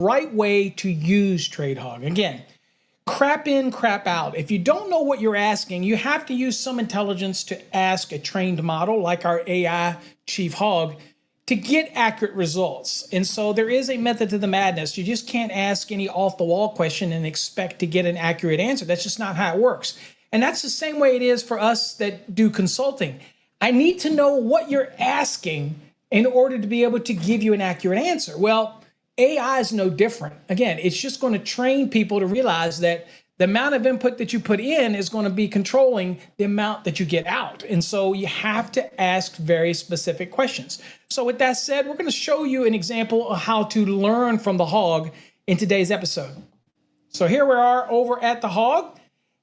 right way to use TradeHog. Again, crap in, crap out. If you don't know what you're asking, you have to use some intelligence to ask a trained model like our AI Chief Hog to get accurate results. And so there is a method to the madness. You just can't ask any off-the-wall question and expect to get an accurate answer. That's just not how it works. And that's the same way it is for us that do consulting. I need to know what you're asking in order to be able to give you an accurate answer. Well, AI is no different. Again, it's just going to train people to realize that the amount of input that you put in is going to be controlling the amount that you get out. And so you have to ask very specific questions. So with that said, we're going to show you an example of how to learn from the hog in today's episode. So here we are over at the hog.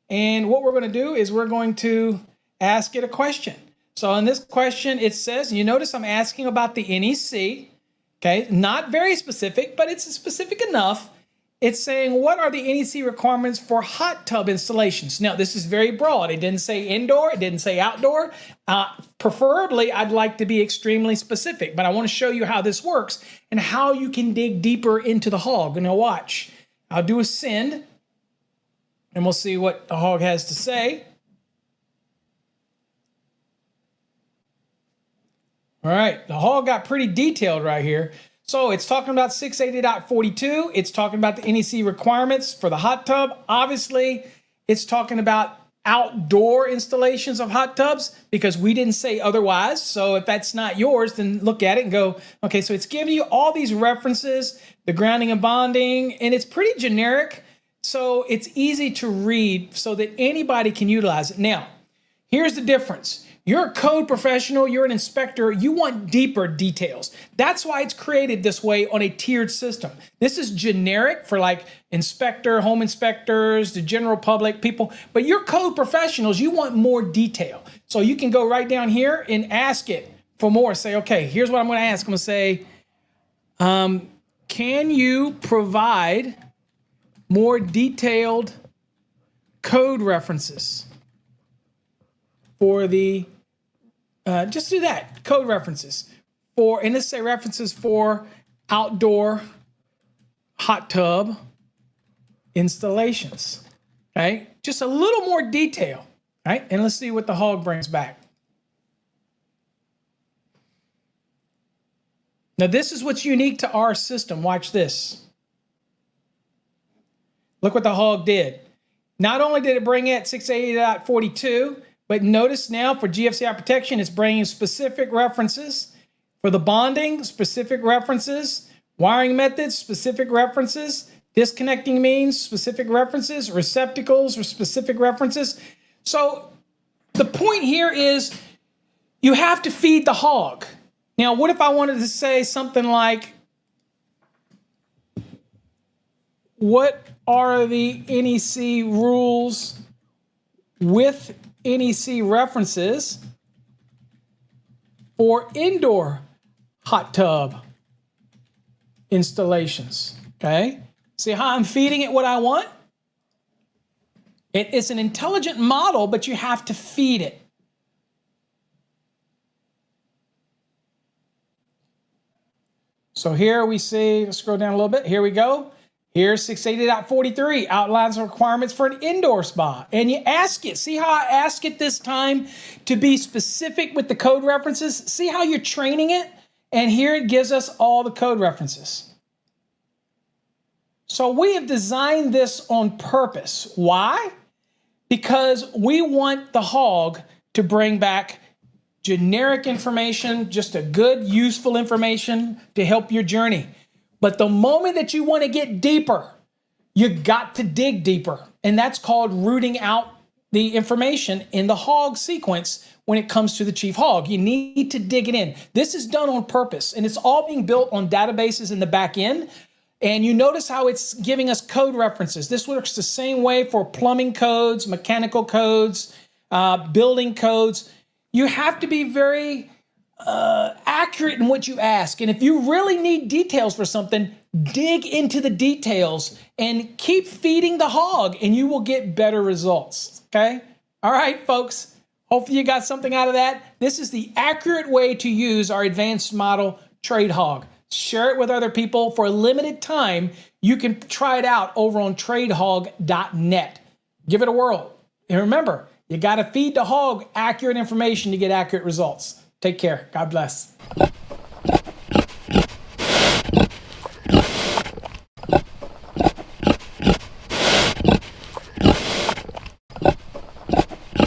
And what we're going to do is we're going to ask it a question. So in this question, it says, you notice I'm asking about the NEC. Okay, not very specific, but it's specific enough. It's saying, what are the NEC requirements for hot tub installations? Now, this is very broad. It didn't say indoor. It didn't say outdoor. Preferably, I'd like to be extremely specific, but I want to show you how this works and how you can dig deeper into the hog. Now, watch. I'll do a send, and we'll see what the hog has to say. All right, the hog got pretty detailed right here. So it's talking about 680.42. It's talking about the NEC requirements for the hot tub. Obviously, it's talking about outdoor installations of hot tubs because we didn't say otherwise. So if that's not yours, then look at it and go, okay, so it's giving you all these references, the grounding and bonding, and it's pretty generic. So it's easy to read so that anybody can utilize it. Now, here's the difference. You're a code professional, you're an inspector, you want deeper details. That's why it's created this way on a tiered system. This is generic for like inspector, home inspectors, the general public, people, but you're code professionals, you want more detail. So you can go right down here and ask it for more. Say, okay, here's what I'm gonna ask. I'm gonna say, can you provide more detailed code references for the just do that, code references for, and let's say references for outdoor hot tub installations, right? Just a little more detail, right? And let's see what the hog brings back. Now this is what's unique to our system. Watch this. Look what the hog did. Not only did it bring it 680.42, but notice now for GFCI protection, it's bringing specific references. For the bonding, specific references. Wiring methods, specific references. Disconnecting means, specific references. Receptacles, or specific references. So the point here is you have to feed the hog. Now, what if I wanted to say something like, what are the NEC rules with NEC references for indoor hot tub installations? Okay, see how I'm feeding it what I want? It's an intelligent model, but you have to feed it. So here we see, let's scroll down a little bit. Here we go. Here's 680.43, outlines the requirements for an indoor spa. And you ask it. See how I ask it this time to be specific with the code references? See how you're training it? And here it gives us all the code references. So we have designed this on purpose. Why? Because we want the hog to bring back generic information, just a good, useful information to help your journey. But the moment that you want to get deeper, you got to dig deeper. And that's called rooting out the information in the hog sequence when it comes to the chief hog. You need to dig it in. This is done on purpose, and it's all being built on databases in the back end. And you notice how it's giving us code references. This works the same way for plumbing codes, mechanical codes, building codes. You have to be very accurate in what you ask. And if you really need details for something, dig into the details and keep feeding the hog and you will get better results. Okay? All right, folks. Hopefully you got something out of that. This is the accurate way to use our advanced model TradeHog. Share it with other people. For a limited time, you can try it out over on TradeHog.net. Give it a whirl. And remember, you got to feed the hog accurate information to get accurate results. Take care. God bless.